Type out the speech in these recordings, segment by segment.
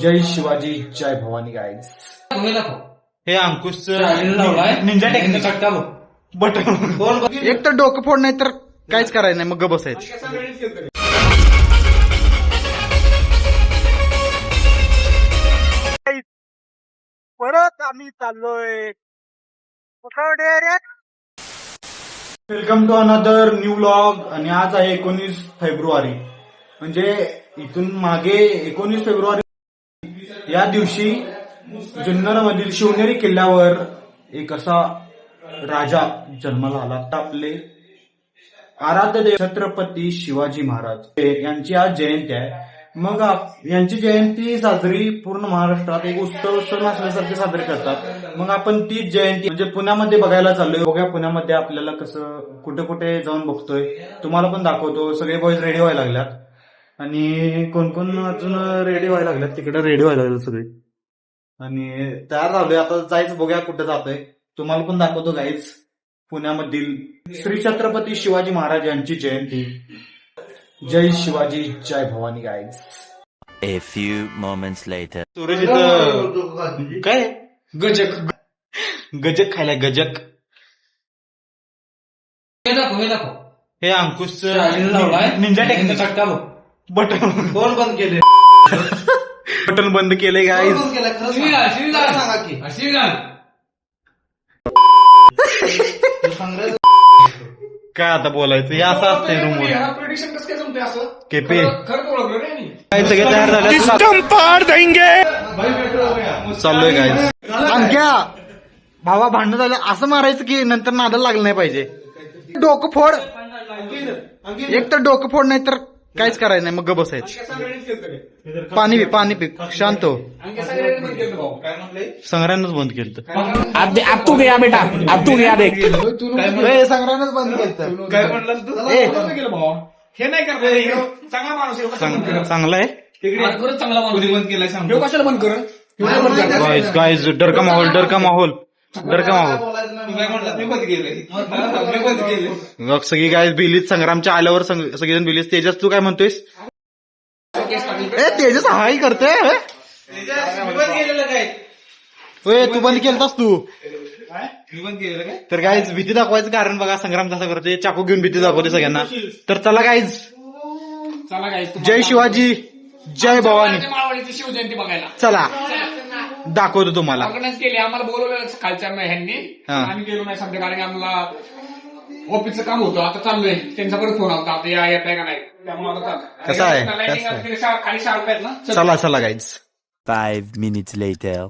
जय शिवाजी जय भवानी गाईज. हे अंकुश Ninja technique button एक तर डोकं फोड नाही तर काहीच करायचं नाही, मग ग बसायचं. परत आम्ही चाललोय. Welcome to another new vlog. आणि आज आहे 19 फेब्रुवारी. म्हणजे इथून मागे 19 फेब्रुवारी या दिवशी जुन्नर मधील शिवनेरी किल्ल्यावर एक असा राजा जन्माला आला. आपले आराध्य देव छत्रपती शिवाजी महाराज यांची आज जयंती आहे. मग यांची जयंती साजरी पूर्ण महाराष्ट्रात एक उत्सव सण असल्यासारखे साजरे करतात. मग आपण ती जयंती म्हणजे पुण्यामध्ये बघायला चाललोय. बघूया पुण्यामध्ये आपल्याला कसं कुठे कुठे जाऊन बघतोय, तुम्हाला पण दाखवतो. सगळे बॉईज रेडी व्हायला लागल्यात आणि कोण कोण अजून रेडी व्हायला लागल्यात, तिकडे रेडी व्हायला लागले सगळे आणि तयार झालोय. आता जायचं, बघूया कुठे जातोय, तुम्हाला पण दाखवतो गाईज. पुण्यामधील श्री छत्रपती शिवाजी महाराज यांची जयंती. जय शिवाजी जय Bhavani guys. A few moments later. Suraj इथं काय गजक गजक खायला गजक. हे अंकुश निंजा टेक्निक बटन कोण बंद केले? बटन बंद केले गाईज. काय आता बोलायचं, हे असं असतंय रूमवर. प्रेडिक्शन कसं काय जमते असं? केपी खरं ओळखलं रे मी. काय सगळे तयार झाले, चाललोय गाईज. अंक्या भावा भांडण झालं असं मारायचं की नंतर नादाला लागलं नाही पाहिजे. डोकं फोड, एक तर डोकं फोड नाही तर काहीच करायचं नाही, मग ग बसायचं. पाणी पी शांत हो. संग्रामच बंद केलं. अब तू गया बेटा, अब तू गया देख. संग्रामच बंद केलं. काय म्हणलं तू? हे नाही करत चांगला माणूस आहे. चांगलं आहे. खरंच चांगला माणूस बंद केलाय. सांग कशाला बंद कर? गाईज गाईज डर का माहोल, डर का माहोल, डर का माहोल. मी बंद केलंय. सगळी गाय बिलीत संग्रामच्या आल्यावर सगळेजण बिलीत. तेजस तू काय म्हणतोयस? ए तेजस हाय करतोय. मी बंद केलेलं काय? होय तू बंद केलतास तू. मी बंद केलेलं काय? तर गाईज भीती दाखवायचं कारण बघा, संग्राम कसा करतोय, चाकू घेऊन भीती दाखवते सगळ्यांना. तर चला गाईज, चला काय जय शिवाजी जय भवानी. मावळीची शिवजयंती बघायला चला दाखवतो तुम्हाला. ऑर्गनाईज केली. आम्हाला बोलवलं खालच्या ह्यांनी. हा. आम्ही गेलो नाही समजा, कारण की आम्हाला ऑफिसचं काम होतं. आता चाललोय, त्यांचा परत फोन होता, आता येत आहे का नाही. त्यामुळे आता कसं आहे? खाली शाळा आहेत ना. चला चला गाईज. 5 minutes later.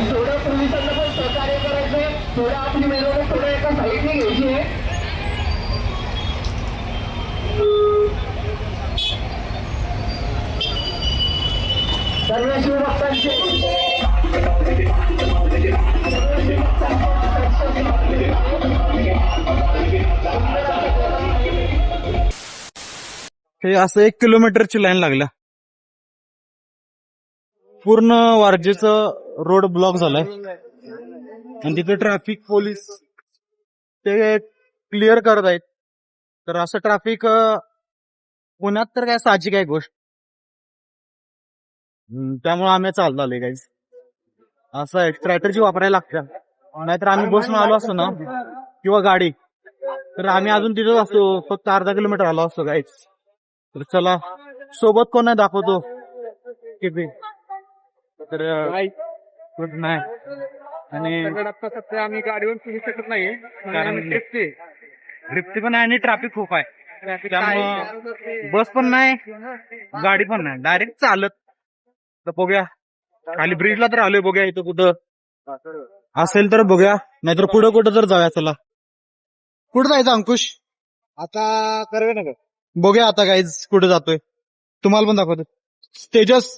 थोडं पोलिसांना पण सहकार्य करायचंय. थोडं आपली मिरवणूक थोडं एका साईडने घ्यायची आहे. सर्व शिवभक्तांचे हे असं 1 किलोमीटरची लाईन लागल्या. पूर्ण वारजेचं रोड ब्लॉक झालाय आणि तिथे ट्रॅफिक पोलीस ते क्लिअर करत आहेत. तर असं ट्रॅफिक पुण्यात तर काय साहजिक आहे गोष्ट. त्यामुळे आम्ही चालत आलोय गाईज. असं आहे, स्ट्रॅटर्जी वापरायला लागतं. नाहीतर आम्ही बसनं आलो असतो ना किंवा गाडी, तर आम्ही अजून तिथेच असतो. फक्त अर्धा किलोमीटर आलो असतो गाईज. तर चला, सोबत कोण नाही दाखवतो किती. तर गुड नाही. आणि आता सध्या आम्ही गाडीवर फिरू शकत नाही, कारण रिप्ती पण आहे आणि ट्रॅफिक खूप आहे. त्यामुळं बस पण नाही, गाडी पण नाही, डायरेक्ट चालत. तर बघूया, खाली ब्रिजला तर आलोय, बघूया इथं कुठं असेल तर बघूया, नाहीतर पुढं कुठं तर जाऊया. चला, कुठं जायचं अंकुश? आता करवे नगर. बघूया आता गाईज कुठे जातोय, तुम्हाला पण दाखवतो. तेजस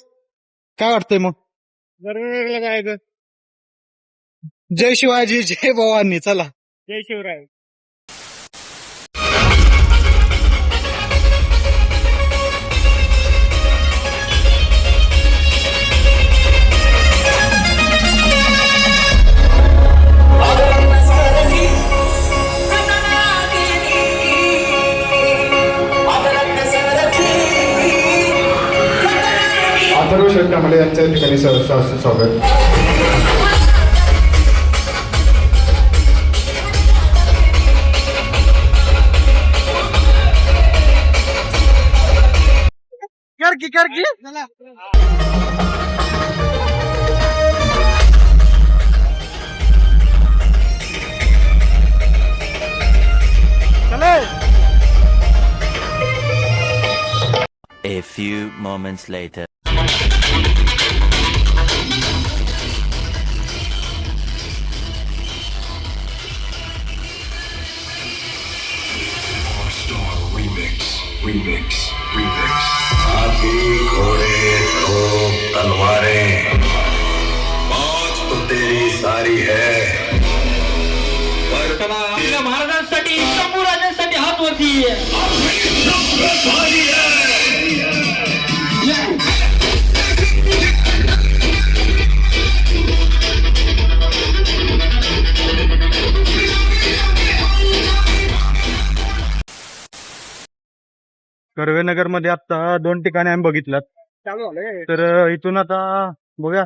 काय वाटतंय मग? जायचं. जय शिवाजी जय भवानी. चला. जय शिवराय. सहर्ष स्वागत. कर की A few moments later. हाथी घोड़े तो तलवारें मौत तो तेरी सारी है पर आपल्या महाराजांसाठी शंभूराजांसाठी हात वरती भारी है. कर्वेनगर मध्ये आता 2 ठिकाणी आम्ही बघितल्यात. तर इथून आता बघूया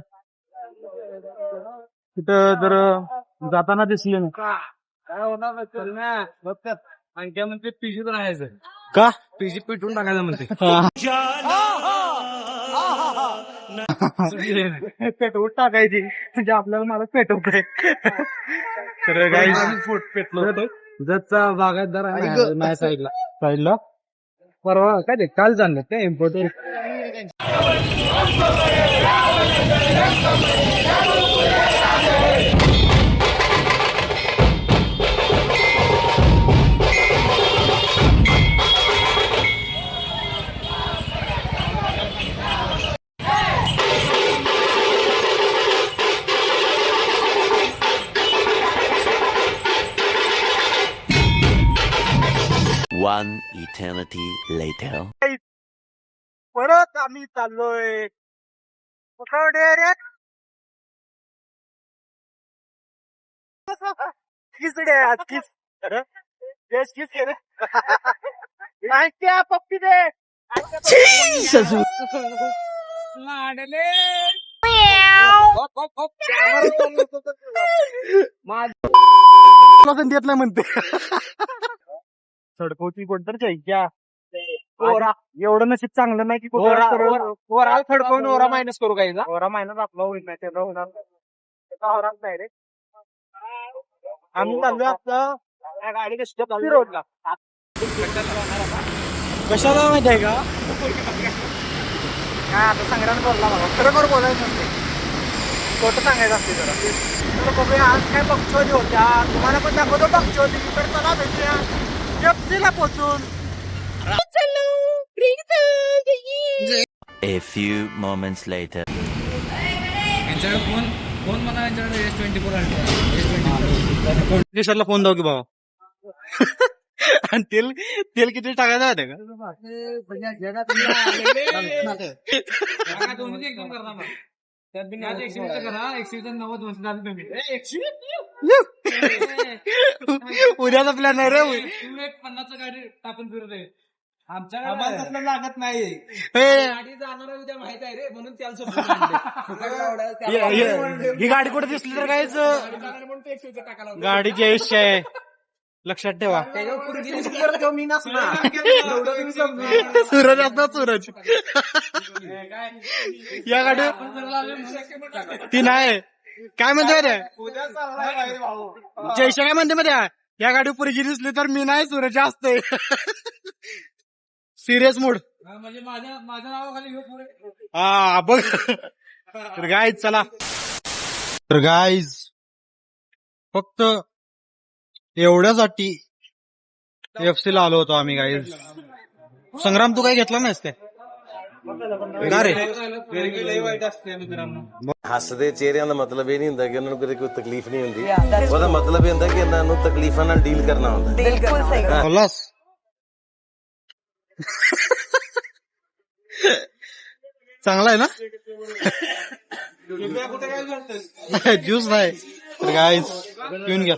तिथं जर जाताना दिसले ना काय होणार आणखी म्हणते पीजीत राहायचं का पीजी पिटून टाकायचं म्हणते पेटवून टाकायची म्हणजे आपल्याला मला पेटवतोय. तर काही पेटलो जतचा बागायतदार आहे नाही साईडला परवा काय ते काल जाणलं ते इम्पॉर्टंट. One eternity later. परत आम्ही चाललोय पप्पी दे लाडले देत नाही म्हणते सडकोची कोणतर चैक्या एवढं नशीब चांगलं नाही की ओरा थडकवून ओरा मायनस करू काही ओरा मायनस आपला होईल नाही त्याचा होणार नाही रे. आम्ही चाललोय आता गाडी कशी रोडला कशाला माहिती आहे का काय आता संग्राम बोलला मला खरोखर बोलायचं नसते खोटं सांगायचं असते जरा. तर बघूया आज काय पक्षोदी होत्या तुम्हाला पण दाखवतो पक्षोदी तर चला भेटूया एफसीला पोचून. A few moments later. यांच्याकडे फोन म्हणा यांच्याकडे S24 देशाला फोन जाऊ की बाबा आणि तेल तेल किती टाकायचं माहिती एकदम करणार ना त्यात बी 120 करा 190 उद्याचा प्लॅन आहे रे 50 गाडी टाकून फिरत आहे आमच्याकडे लागत नाही हे, गाडी जाणार उद्या माहित आहे रे म्हणून ही गाडी कुठे दिसली तर काहीच टाकायला गाडीची आयुष्य आहे लक्षात ठेवा. मी नसणार सूरज असणार सूरज या गाडी ती नाही काय म्हणते जयशा काय म्हणते मध्ये या गाडी पुरीची दिसली तर मी नाही सूरज असतोय सिरियस मूड म्हणजे माझ्या नावाखाली पुरे हा बघ. तर गाईज चला तर गाईज फक्त एवढ्यासाठी एफसी ला आलो होतो आम्ही गाईज. संग्राम तू काय घेतला नाहीस काय का रे वाईट असते मित्रांनो ਹੱਸਦੇ ਚਿਹਰਿਆਂ ਦਾ ਮਤਲਬ ਇਹ ਨਹੀਂ ਹੁੰਦਾ ਕਿ ਉਹਨਾਂ ਨੂੰ ਕਦੇ ਕੋਈ ਤਕਲੀਫ ਨਹੀਂ ਹੁੰਦੀ ਉਹਦਾ ਮਤਲਬ ਇਹ ਹੁੰਦਾ ਕਿ ਇਹਨਾਂ ਨੂੰ ਤਕਲੀਫਾਂ ਨਾਲ ਡੀਲ ਕਰਨਾ ਹੁੰਦਾ. बिल्कुल सही बोललास चांगला आहे ना ज्यूस नाही तर गाईज पिऊन घ्या.